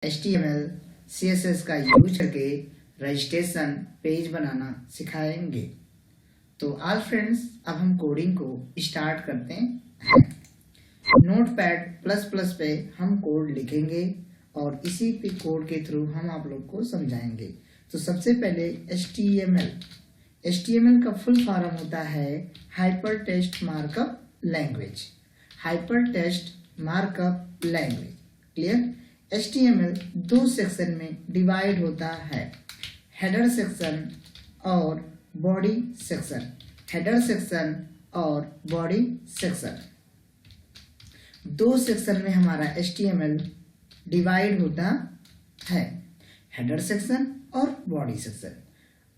HTML CSS का use करके registration page बनाना सिखाएंगे। तो आज फ्रेंड्स, अब हम कोडिंग को स्टार्ट करते हैं। नोटपैड प्लस प्लस पे हम कोड लिखेंगे और इसी पे कोड के थ्रू हम आप लोग को समझाएंगे। तो सबसे पहले HTML का फुल फॉर्म होता है hyper text markup language. Hyper text markup language, clear. HTML दो सेक्शन में डिवाइड होता है, हेडर सेक्शन और बॉडी सेक्शन। हेडर सेक्शन और बॉडी सेक्शन, दो सेक्शन में हमारा HTML डिवाइड होता है, हेडर सेक्शन और बॉडी सेक्शन।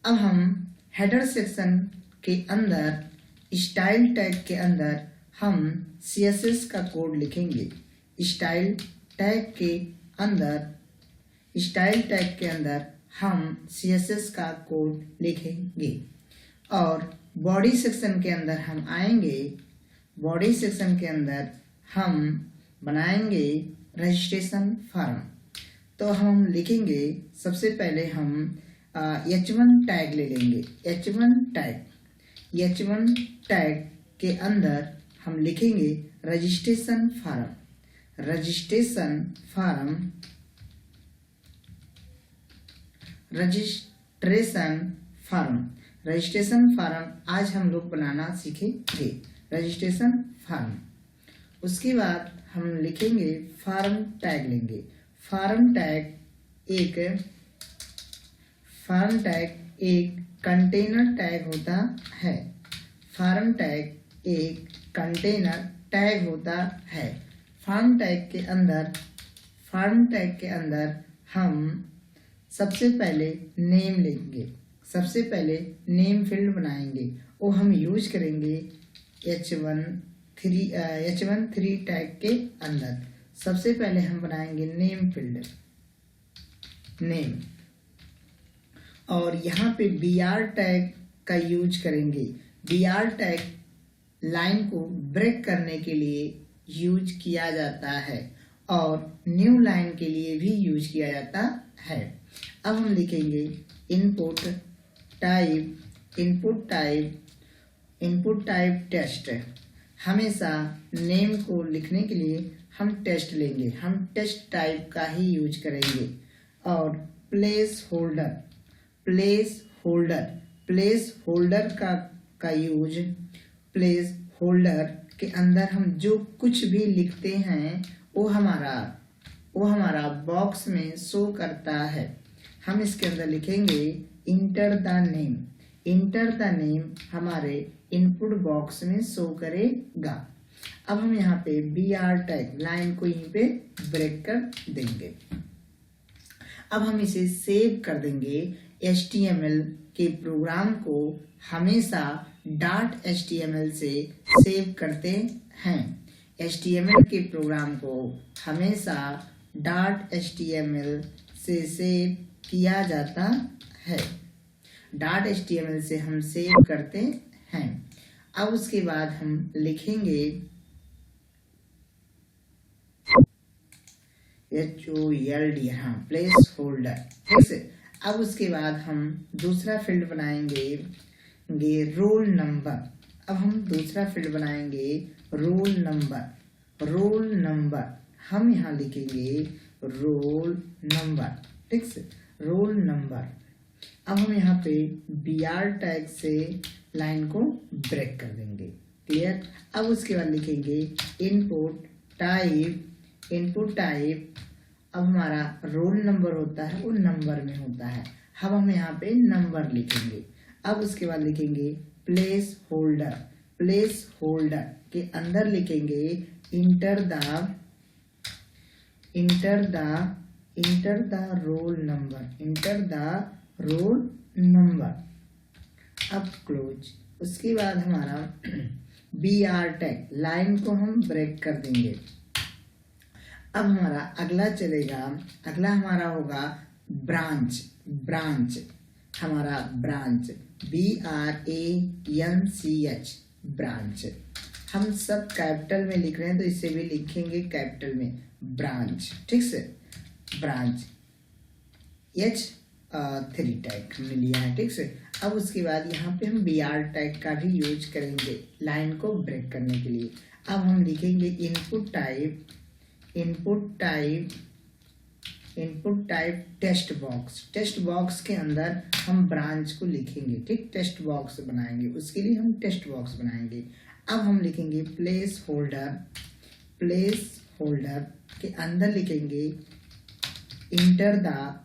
अब हम हेडर सेक्शन के अंदर स्टाइल टैग के अंदर हम CSS का कोड लिखेंगे। स्टाइल टैग के अंदर हम CSS का कोड लिखेंगे और बॉडी सेक्शन के अंदर हम आएंगे। बॉडी सेक्शन के अंदर हम बनाएंगे रजिस्ट्रेशन फॉर्म। तो हम लिखेंगे, सबसे पहले हम H1 टैग ले लेंगे। H1 टैग के अंदर हम लिखेंगे रजिस्ट्रेशन फॉर्म। रजिस्ट्रेशन फॉर्म आज हम लोग बनाना सीखेंगे, रजिस्ट्रेशन फॉर्म। उसके बाद हम लिखेंगे फॉर्म टैग लेंगे। फॉर्म टैग एक कंटेनर टैग होता है। फॉर्म टैग एक कंटेनर टैग होता है। फॉर्म टैग के अंदर हम सबसे पहले नेम लेंगे। सबसे पहले नेम फील्ड बनाएंगे, वो हम यूज करेंगे H1 टैग के अंदर। सबसे पहले हम बनाएंगे नेम फील्ड, नेम, और यहाँ पे BR टैग का यूज करेंगे। BR टैग लाइन को ब्रेक करने के लिए यूज किया जाता है और न्यू लाइन के लिए भी यूज किया जाता है। अब हम लिखेंगे इनपुट टाइप टेस्ट। हमेशा नेम को लिखने के लिए हम टेस्ट लेंगे, हम टेस्ट टाइप का ही यूज करेंगे। और प्लेस होल्डर का यूज, प्लेस होल्डर के अंदर हम जो कुछ भी लिखते हैं वो हमारा बॉक्स में शो करता है। हम इसके अंदर लिखेंगे इंटर द नेम हमारे इनपुट बॉक्स में शो करेगा। अब हम यहाँ पे BR टैग लाइन को यहीं पे ब्रेक कर देंगे। अब हम इसे सेव कर देंगे। HTML के प्रोग्राम को हमेशा .html से सेव करते हैं। HTML के प्रोग्राम को हमेशा .html से सेव किया जाता है। .html से हम सेव करते हैं। अब उसके बाद हम लिखेंगे HOLD, हाँ, प्लेस होल्डर, ठीक है। अब उसके बाद हम दूसरा फील्ड बनाएंगे रोल नंबर। अब हम दूसरा फील्ड बनाएंगे रोल नंबर। हम यहाँ लिखेंगे रोल नंबर, ठीक है, रोल नंबर। अब हम यहाँ पे BR टैग से लाइन को ब्रेक कर देंगे, क्लियर। अब उसके बाद लिखेंगे इनपुट टाइप। अब हमारा रोल नंबर होता है वो नंबर में होता है, अब हम यहाँ पे नंबर लिखेंगे। अब उसके बाद लिखेंगे प्लेस होल्डर के अंदर लिखेंगे इंटर द रोल नंबर। अब क्लोज। उसके बाद हमारा BR टैग लाइन को हम ब्रेक कर देंगे। अब हमारा अगला हमारा होगा ब्रांच। हमारा ब्रांच BRANCH, ब्रांच। हम सब कैपिटल में लिख रहे हैं तो इसे भी लिखेंगे कैपिटल में, ब्रांच, ठीक से। ब्रांच H3 टैग हमने लिया है, ठीक है। अब उसके बाद यहाँ पे हम BR टैग का भी यूज करेंगे लाइन को ब्रेक करने के लिए। अब हम लिखेंगे इनपुट टाइप टेक्स्ट बॉक्स के अंदर हम ब्रांच को लिखेंगे, ठीक, टेक्स्ट बॉक्स बनाएंगे, उसके लिए हम टेक्स्ट बॉक्स बनाएंगे। अब हम लिखेंगे प्लेस होल्डर के अंदर लिखेंगे इंटर द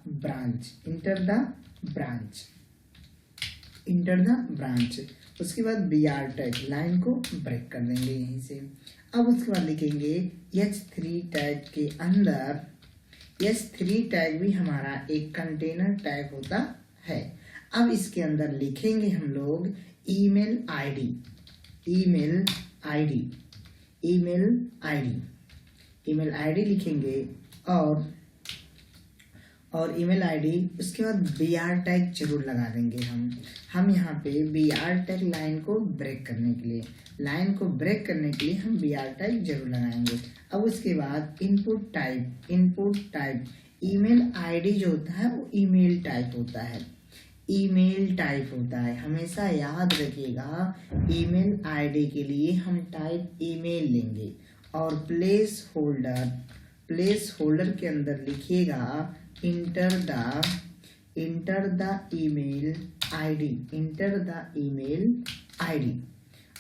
ब्रांच। उसके बाद BR टैग लाइन को ब्रेक कर देंगे यहीं से। अब उसके बाद लिखेंगे H3 टैग के अंदर, H3 टैग भी हमारा एक कंटेनर टैग होता है। अब इसके अंदर लिखेंगे हम लोग ईमेल आईडी लिखेंगे और ईमेल आईडी। उसके बाद BR टैग जरूर लगा देंगे हम यहाँ पे BR टैग लाइन को ब्रेक करने के लिए हम BR टैग जरूर लगाएंगे। अब उसके बाद इनपुट टाइप ईमेल आईडी जो होता है वो ईमेल टाइप होता है, हमेशा याद रखिएगा। ईमेल आईडी के लिए हम टाइप ईमेल लेंगे। और प्लेस होल्डर के अंदर लिखिएगा इंटर द ईमेल आईडी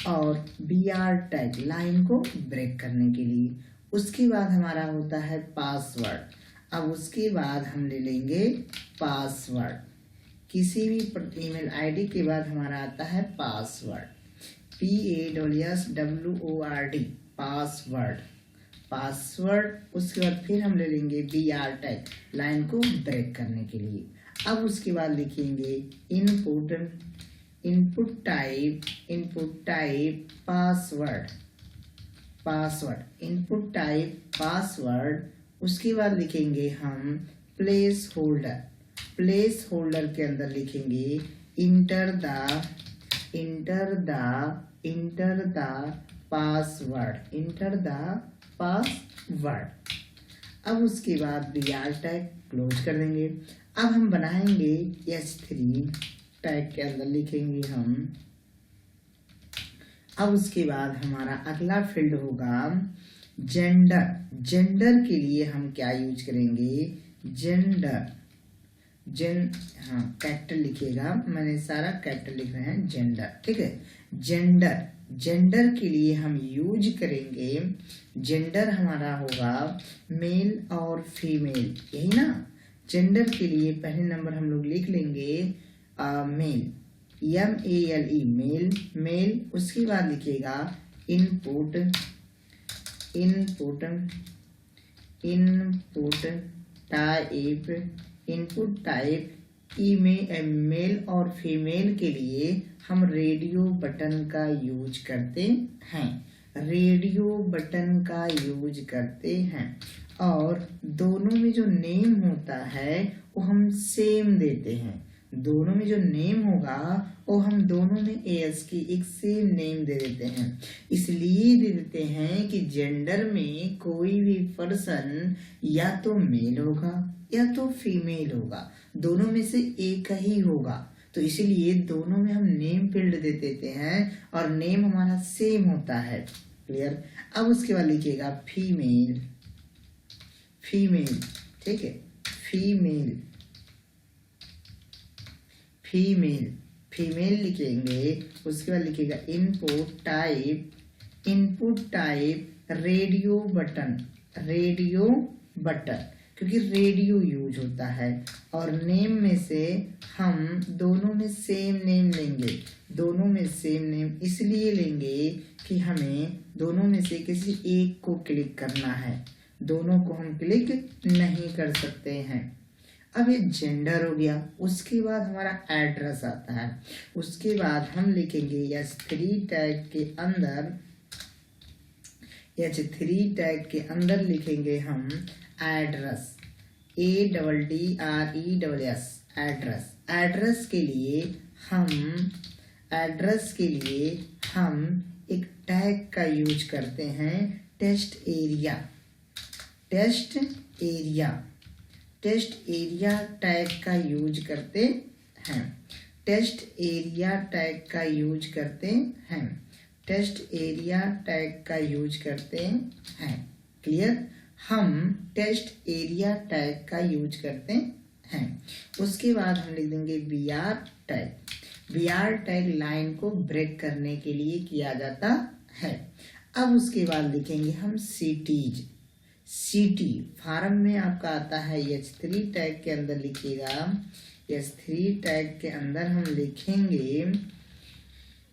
और BR टैग लाइन को ब्रेक करने के लिए। उसके बाद हमारा होता है पासवर्ड। अब उसके बाद हम ले लेंगे पासवर्ड, किसी भी ईमेल आईडी के बाद हमारा आता है पासवर्ड, PASSWORD पासवर्ड। उसके बाद फिर हम ले लेंगे BR टैग लाइन को ब्रेक करने के लिए। अब उसके बाद लिखेंगे इनपुट टाइप पासवर्ड। उसके बाद लिखेंगे हम प्लेस होल्डर के अंदर लिखेंगे इंटर द पासवर्ड। अब उसके बाद BR टैग क्लोज कर देंगे। अब हम बनाएंगे H3 टैग के अंदर लिखेंगे हम। अब उसके बाद हमारा अगला फील्ड होगा जेंडर के लिए हम क्या यूज करेंगे, कैपिटल लिखिएगा, मैंने सारा कैपिटल लिख रहे हैं जेंडर, ठीक है। जेंडर के लिए हम यूज करेंगे, जेंडर हमारा होगा मेल और फीमेल, यही ना। जेंडर के लिए पहले नंबर हम लोग लिख लेंगे मेल, MELE मेल। उसके बाद लिखिएगा इनपुट टाइप मेल और फीमेल के लिए हम रेडियो बटन का यूज करते हैं और दोनों में जो नेम होता है वो हम सेम देते हैं। दोनों में जो नेम होगा वो हम दोनों में AS की एक सेम नेम दे देते हैं। इसलिए दे देते हैं कि जेंडर में कोई भी पर्सन या तो मेल होगा या तो फीमेल होगा, दोनों में से एक ही होगा। तो इसीलिए दोनों में हम नेम फील्ड दे देते हैं और नेम हमारा सेम होता है। क्लियर। अब उसके बाद लिखिएगा फीमेल, ठीक है, फीमेल लिखेंगे। उसके बाद लिखिएगा इनपुट टाइप रेडियो बटन, क्योंकि रेडियो यूज होता है। और नेम में से हम दोनों में सेम नेम लेंगे, दोनों में सेम नेम इसलिए लेंगे कि हमें दोनों में से किसी एक को क्लिक करना है, दोनों को हम क्लिक नहीं कर सकते हैं। अब ये जेंडर हो गया। उसके बाद हमारा एड्रेस आता है। उसके बाद हम लिखेंगे H3 टैग के अंदर लिखेंगे हम एड्रेस, ADDRESS एड्रेस के लिए हम एक टैग का यूज करते हैं test area. Test area tag का यूज करते हैं, टेस्ट एरिया टैग का यूज करते हैं, टेस्ट एरिया टैग का यूज करते हैं। क्लियर, हम टेस्ट एरिया टैग का यूज करते हैं। उसके बाद हम लिख देंगे BR tag. BR tag line को ब्रेक करने के लिए किया जाता है। अब उसके बाद लिखेंगे हम सिटीज। सिटी फार्म में आपका आता है H3 टैग के अंदर लिखिएगा, H3 टैग के अंदर हम लिखेंगे,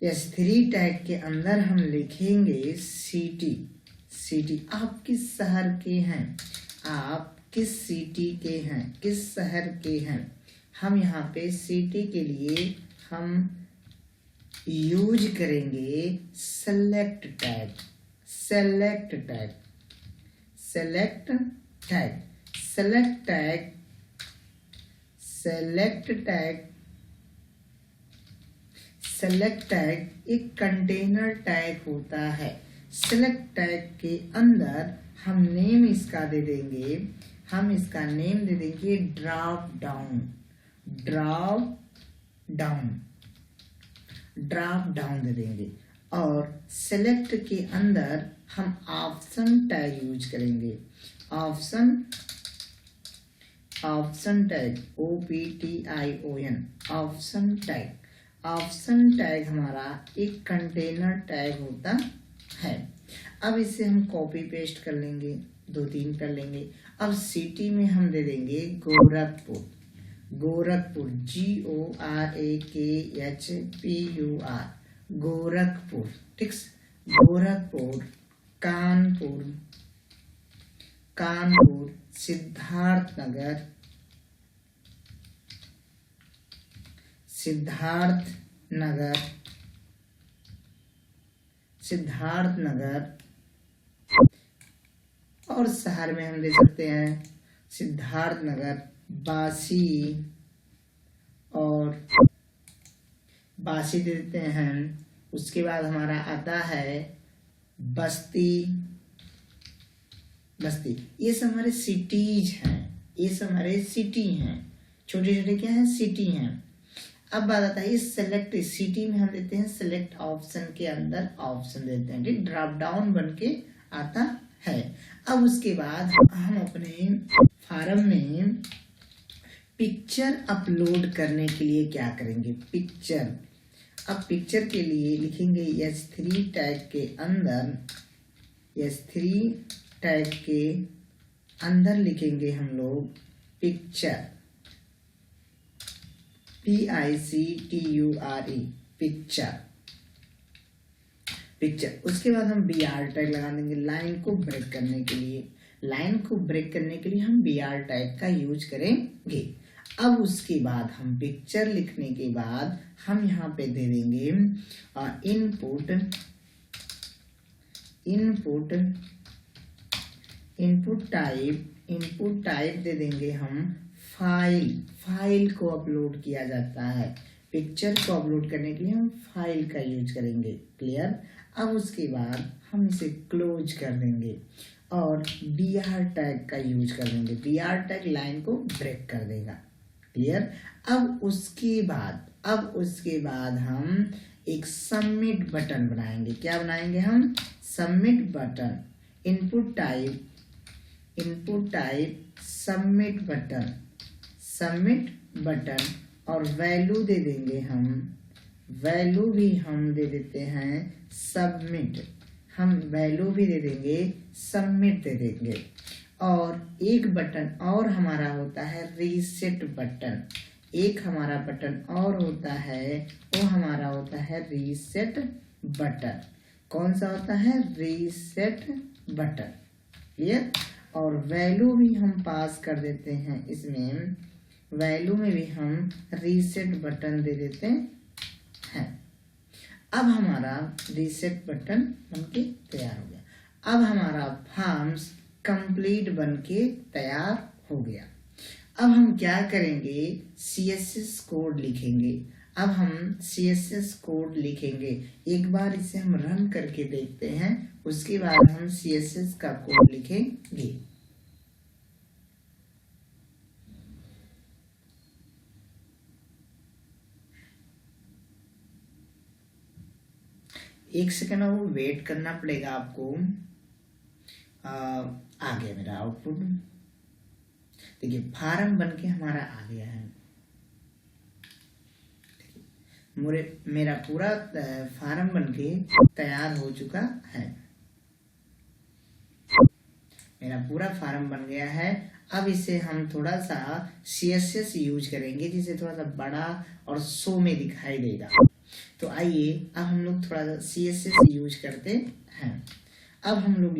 H3 टैग के अंदर हम लिखेंगे सिटी। सिटी आप किस शहर के हैं, आप किस सिटी के हैं, किस शहर के हैं। हम यहाँ पे सिटी के लिए हम यूज करेंगे select tag, select tag, select tag, select tag, select tag, select tag एक कंटेनर टैग होता है। सेलेक्ट टैग के अंदर हम नेम इसका दे देंगे, हम इसका नेम दे देंगे drop down, drop down, drop down दे देंगे। और सेलेक्ट के अंदर हम ऑप्शन टैग यूज करेंगे, option, option tag OPTION, option tag. Option tag हमारा एक कंटेनर टैग होता है। अब इसे हम कॉपी पेस्ट कर लेंगे, 2-3 कर लेंगे। अब सिटी में हम दे देंगे गोरखपुर, गोरखपुर GORAKHPUR, गोरखपुर। ठीक, गोरखपुर, कानपुर, कानपुर, सिद्धार्थनगर, सिद्धार्थनगर, सिद्धार्थनगर। और शहर में हम ले सकते हैं सिद्धार्थनगर, बासी, और बासी दे देते हैं। उसके बाद हमारा आता है बस्ती, बस्ती। ये सब हमारे सिटीज हैं, ये सब हमारे सिटी हैं, छोटे छोटे क्या हैं, सिटी हैं। अब बात आता है इस सेलेक्ट सिटी में हम देते हैं सेलेक्ट ऑप्शन के अंदर ऑप्शन देते हैं, ठीक, ड्रॉप डाउन बन के आता है। अब उसके बाद हम अपने फार्म में पिक्चर अपलोड करने के लिए क्या करेंगे, पिक्चर। अब पिक्चर के लिए लिखेंगे H3 टैग के अंदर, H3 टैग के अंदर लिखेंगे हम लोग पिक्चर, PICTURE, पिक्चर, पिक्चर। उसके बाद हम BR टैग लगा देंगे लाइन को ब्रेक करने के लिए। लाइन को ब्रेक करने के लिए हम BR टैग का यूज करेंगे। अब उसके बाद हम पिक्चर लिखने के बाद हम यहाँ पे दे देंगे input, input, input type, input type दे देंगे हम फाइल। फाइल को अपलोड किया जाता है, पिक्चर को अपलोड करने के लिए हम फाइल का यूज करेंगे। क्लियर। अब उसके बाद हम इसे क्लोज कर देंगे और BR टैग का यूज कर देंगे। BR टैग लाइन को ब्रेक कर देगा। क्लियर। अब उसके बाद हम एक सबमिट बटन बनाएंगे। क्या बनाएंगे हम, submit button. Input type, input type submit button, submit button. और वैल्यू दे देंगे हम, वैल्यू भी हम दे देते हैं सबमिट, हम वैल्यू भी दे देंगे सबमिट दे देंगे। और एक बटन और हमारा होता है रीसेट बटन। एक हमारा बटन और होता है, वो हमारा होता है रीसेट बटन। कौन सा होता है, रीसेट बटन। क्लियर। और वैल्यू भी हम पास कर देते हैं इसमें, वैल्यू में भी हम रीसेट बटन दे देते हैं। अब हमारा रीसेट बटन बनके तैयार हो गया। अब हमारा फॉर्म्स कंप्लीट बनके तैयार हो गया। अब हम क्या करेंगे, CSS कोड लिखेंगे। अब हम CSS कोड लिखेंगे। एक बार इसे हम रन करके देखते हैं, उसके बाद हम CSS का कोड लिखेंगे। 1 सेकंड और वेट करना पड़ेगा आपको। आ गया मेरा आउटपुट। देखिए फार्म बन के हमारा आ गया है। मेरा पूरा फार्म बन के तैयार हो चुका है। मेरा पूरा फार्म बन गया है। अब इसे हम थोड़ा सा CSS यूज करेंगे जिसे थोड़ा सा बड़ा और शो में दिखाई देगा। तो आइए अब हम लोग थोड़ा सा CSS यूज करते हैं। अब हम लोग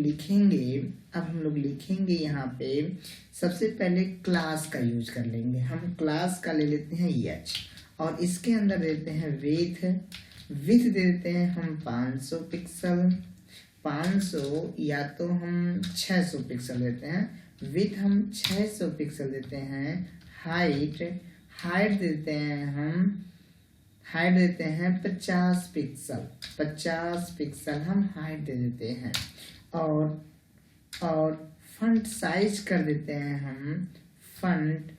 लिखेंगे यहाँ पे सबसे पहले क्लास का यूज कर लेंगे। हम क्लास का ले लेते हैं h और इसके अंदर देते हैं विथ देते हैं हम 500 पिक्सल। 500 या तो हम 600 पिक्सल देते हैं। विथ हम 600 पिक्सल देते हैं। हाइट देते हैं 50 पिक्सल। 50 पिक्सल हम हाइट दे देते हैं। और फंट साइज कर देते हैं हम। फंट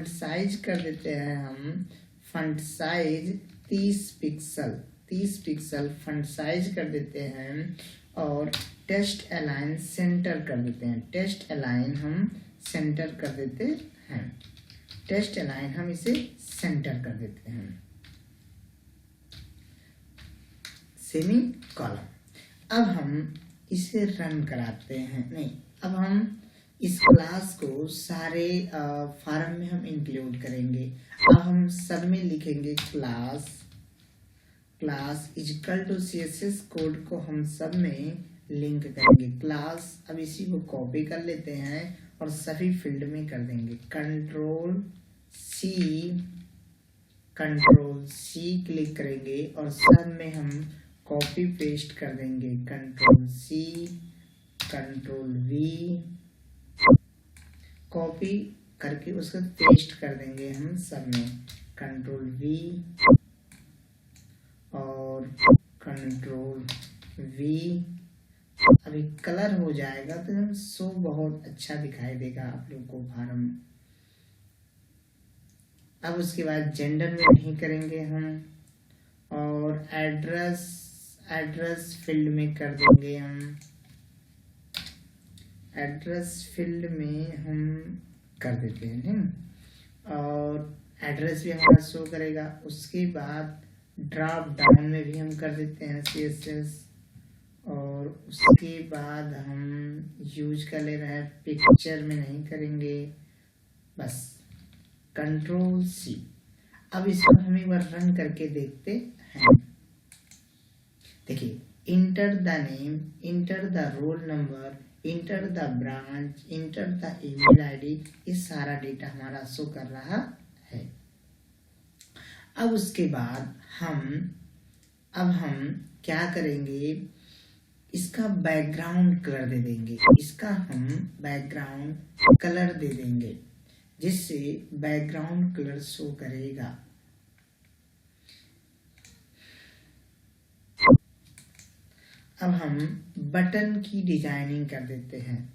साइज कर देते हैं हम। Font size 30 pixel. 30 pixel font size कर देते हैं। और टेक्स्ट अलाइन सेंटर कर देते हैं। टेक्स्ट अलाइन हम सेंटर कर देते हैं। टेक्स्ट अलाइन हम इसे सेंटर कर देते हैं। Semi column. अब हम इसे रन कराते हैं। नहीं, अब हम इस क्लास को सारे फॉर्म में हम इंक्लूड करेंगे। अब हम सब में लिखेंगे class equal to CSS code को हम सब में लिंक करेंगे क्लास। अब इसी को कॉपी कर लेते हैं और सभी फील्ड में कर देंगे। कंट्रोल C क्लिक करेंगे और सब में हम कॉपी पेस्ट कर देंगे। Control C control V copy करके उसको पेस्ट कर देंगे हम सब में। कंट्रोल V और कंट्रोल V। अभी कलर हो जाएगा तो शो बहुत अच्छा दिखाई देगा आप लोग को फार्म। अब उसके बाद जेंडर में नहीं करेंगे हम और एड्रेस फील्ड में कर देंगे हम। एड्रेस फील्ड में हम कर देते हैं और एड्रेस भी हमारा शो करेगा। उसके बाद ड्रॉप डाउन में भी हम कर देते हैं CSS। और उसके बाद हम यूज कर ले रहे हैं पिक्चर में नहीं करेंगे बस। Control C। अब इसको हम एक बार रन करके देखते हैं। देखिए enter the name, enter the roll number, enter the branch, enter the email ID, ये सारा डेटा हमारा शो कर रहा है। अब उसके बाद हम क्या करेंगे, इसका बैकग्राउंड कलर दे देंगे। इसका हम बैकग्राउंड कलर दे देंगे जिससे बैकग्राउंड कलर शो करेगा। अब हम बटन की डिजाइनिंग कर देते हैं।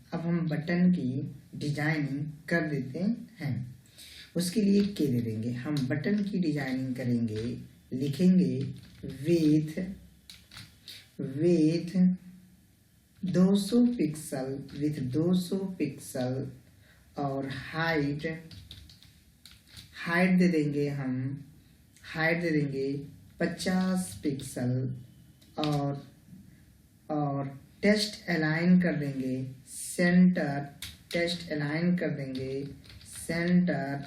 उसके लिए क्या दे देंगे, हम बटन की डिजाइनिंग करेंगे। लिखेंगे विथ 200 पिक्सल और हाइट दे देंगे हम। हाइट दे देंगे 50 पिक्सल और टेक्स्ट अलाइन कर देंगे सेंटर। टेक्स्ट अलाइन कर देंगे सेंटर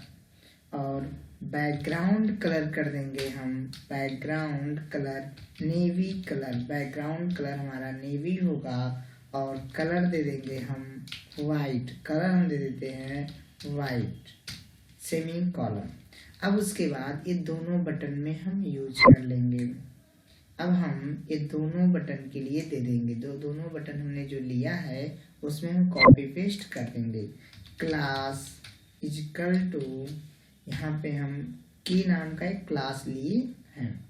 और बैकग्राउंड कलर कर देंगे हम। Background colour navy colour. Background colour हमारा नेवी होगा और कलर दे देंगे हम वाइट। कलर हम दे देते हैं वाइट। Semi column. अब उसके बाद ये दोनों बटन में हम यूज कर लेंगे। अब हम ये दोनों बटन के लिए दे देंगे। दोनों बटन हमने जो लिया है उसमें हम कॉपी पेस्ट कर देंगे। क्लास इक्वल टू, यहाँ पे हम की नाम का एक क्लास लिए हैं।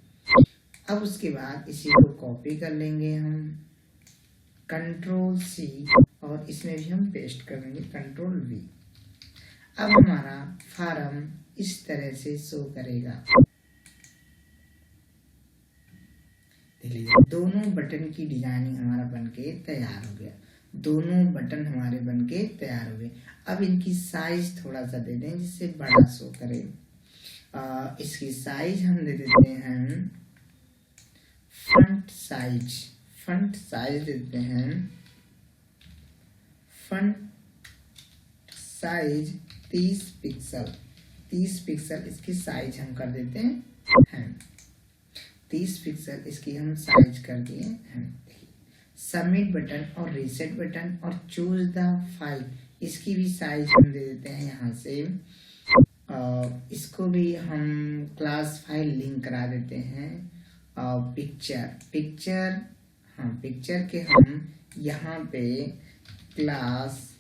अब उसके बाद इसी को कॉपी कर लेंगे हम। कंट्रोल C और इसमें भी हम पेस्ट कर देंगे कंट्रोल V। अब हमारा फार्म इस तरह से शो करेगा। चलिए दोनों बटन की डिजाइनिंग हमारा बनके तैयार हो गया। दोनों बटन हमारे बनके तैयार हो गए। अब इनकी साइज थोड़ा सा दे दें जिससे बड़ा शो करे। इसकी साइज हम दे देते हैं फ्रंट साइज। फ्रंट साइज देते हैं फ्रंट साइज 30 पिक्सल। 30 पिक्सल इसकी साइज हम कर देते हैं। 30 पिक्सल इसकी हम साइज कर दिए हैं। सबमिट बटन और रीसेट बटन और चूज द फाइल इसकी भी साइज हम दे देते हैं यहाँ से। इसको भी हम क्लास फाइल लिंक करा देते हैं। पिक्चर के हम यहाँ पे क्लास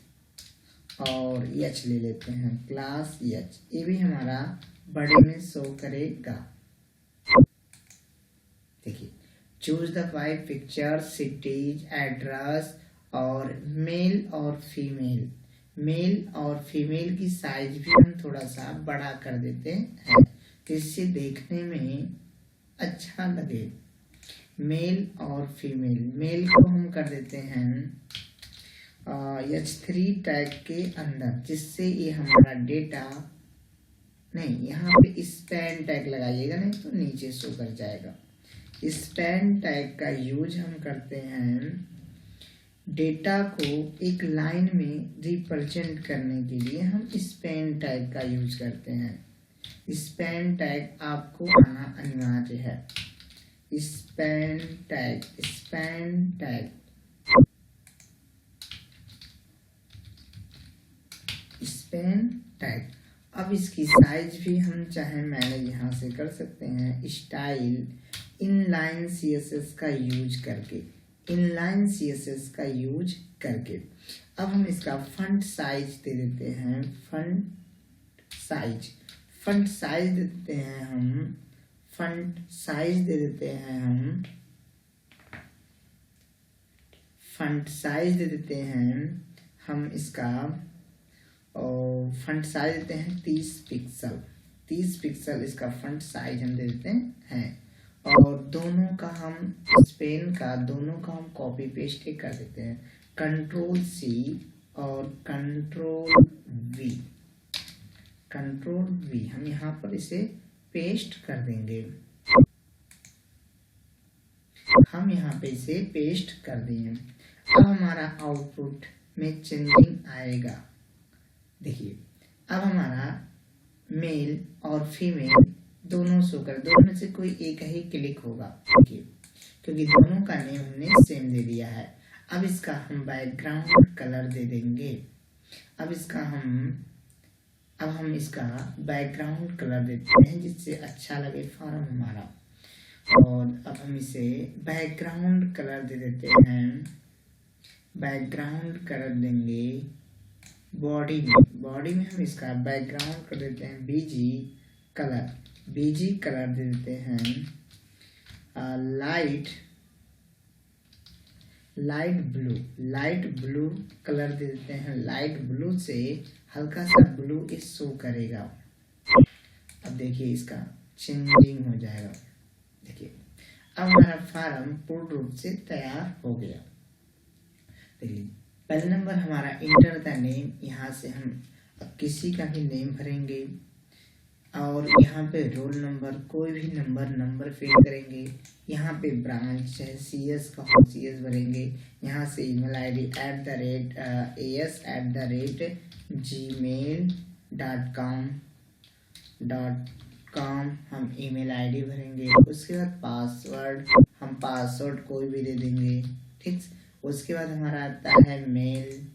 और एच ले लेते हैं। क्लास एच ये भी हमारा बड़े में शो करेगा। देखिए choose the file picture cities address और मेल और फीमेल की साइज भी हम थोड़ा सा बड़ा कर देते हैं जिससे देखने में अच्छा लगे। मेल और फीमेल, मेल को हम कर देते हैं H3 टैग के अंदर जिससे ये हमारा डेटा नहीं, यहाँ पे स्पैन टैग लगाइएगा नहीं तो नीचे शो कर जाएगा। स्पैन टैग का यूज हम करते हैं डेटा को एक लाइन में रिप्रेजेंट करने के लिए हम स्पैन टैग का यूज करते हैं। स्पैन टैग आपको आना अनिवार्य है। Span tag. अब इसकी साइज भी हम चाहे मैनेज यहाँ से कर सकते हैं स्टाइल इनलाइन CSS का यूज करके। अब हम इसका फॉन्ट साइज दे देते हैं। फॉन्ट साइज दे देते हैं हम इसका और फ्रंट साइज देते हैं 30 पिक्सल। 30 पिक्सल इसका फ्रंट साइज हम दे देते हैं और दोनों का हम कॉपी पेस्ट कर देते हैं। Ctrl+C और Ctrl+V हम यहाँ पर इसे पेस्ट कर देंगे। हम यहाँ पे इसे पेस्ट कर दिए। अब हमारा आउटपुट में चेंजिंग आएगा। देखिए अब हमारा मेल और फीमेल दोनों शो कर, दोनों में से कोई एक ही क्लिक होगा। देखिए क्योंकि दोनों का नेम हमने सेम दे दिया है। अब इसका हम बैकग्राउंड कलर दे देंगे। अब हम इसका बैकग्राउंड कलर देते हैं जिससे अच्छा लगे फॉर्म हमारा। और अब हम इसे बैकग्राउंड कलर दे देते हैं। बैकग्राउंड कलर देंगे बॉडी में हम इसका बैकग्राउंड कर देते हैं बीजी कलर दे देते हैं लाइट ब्लू कलर दे देते हैं। लाइट ब्लू से हल्का सा ब्लू इस शो करेगा। अब देखिए इसका चेंजिंग हो जाएगा। देखिए अब हमारा फॉर्म पूर्ण रूप से तैयार हो गया। देखिए पहले नंबर हमारा इंटर द नेम, यहाँ से हम अब किसी का भी नेम भरेंगे और यहाँ पे रोल नंबर कोई भी नंबर फिल करेंगे। यहाँ पे ब्रांच चाहे CS का हो CS भरेंगे। यहाँ से email ID as@as@gmail.com हम email ID भरेंगे। उसके बाद पासवर्ड कोई भी दे देंगे। ठीक, उसके बाद हमारा आता है मेल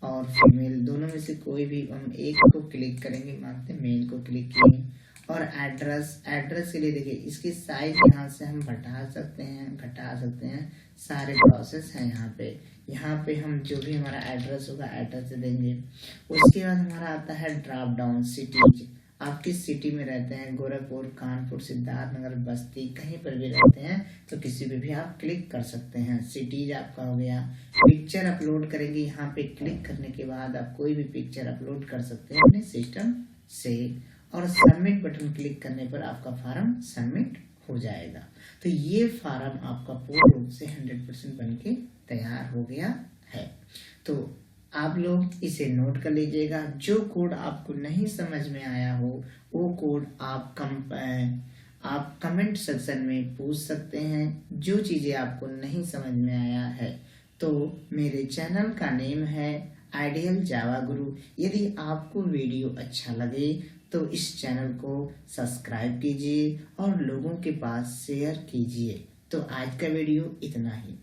और फीमेल, दोनों में से कोई भी हम एक को क्लिक करेंगे। मानते हैं मेल को क्लिक किए। और एड्रेस के लिए देखिए इसकी साइज यहाँ से हम घटा सकते हैं। सारे प्रोसेस हैं यहाँ पे हम जो भी हमारा एड्रेस होगा एड्रेस देंगे। उसके बाद हमारा आता है ड्रॉप डाउन सिटीज। आप किस सिटी में रहते हैं, गोरखपुर, कानपुर, सिद्धार्थनगर, बस्ती, कहीं पर भी रहते हैं तो किसी पे भी आप क्लिक कर सकते हैं। सिटीज आपका हो गया। पिक्चर अपलोड करेंगे, यहाँ पे क्लिक करने के बाद आप कोई भी पिक्चर अपलोड कर सकते हैं अपने सिस्टम से। और सबमिट बटन क्लिक करने पर आपका फॉर्म सबमिट हो जाएगा। तो ये फार्म आपका पूर्ण रूप से 100% बन के तैयार हो गया है। तो आप लोग इसे नोट कर लीजिएगा। जो कोड आपको नहीं समझ में आया हो वो कोड आप कमेंट सेक्शन में पूछ सकते हैं, जो चीज़ें आपको नहीं समझ में आया है। तो मेरे चैनल का नेम है आइडियल जावा गुरु। यदि आपको वीडियो अच्छा लगे तो इस चैनल को सब्सक्राइब कीजिए और लोगों के पास शेयर कीजिए। तो आज का वीडियो इतना ही।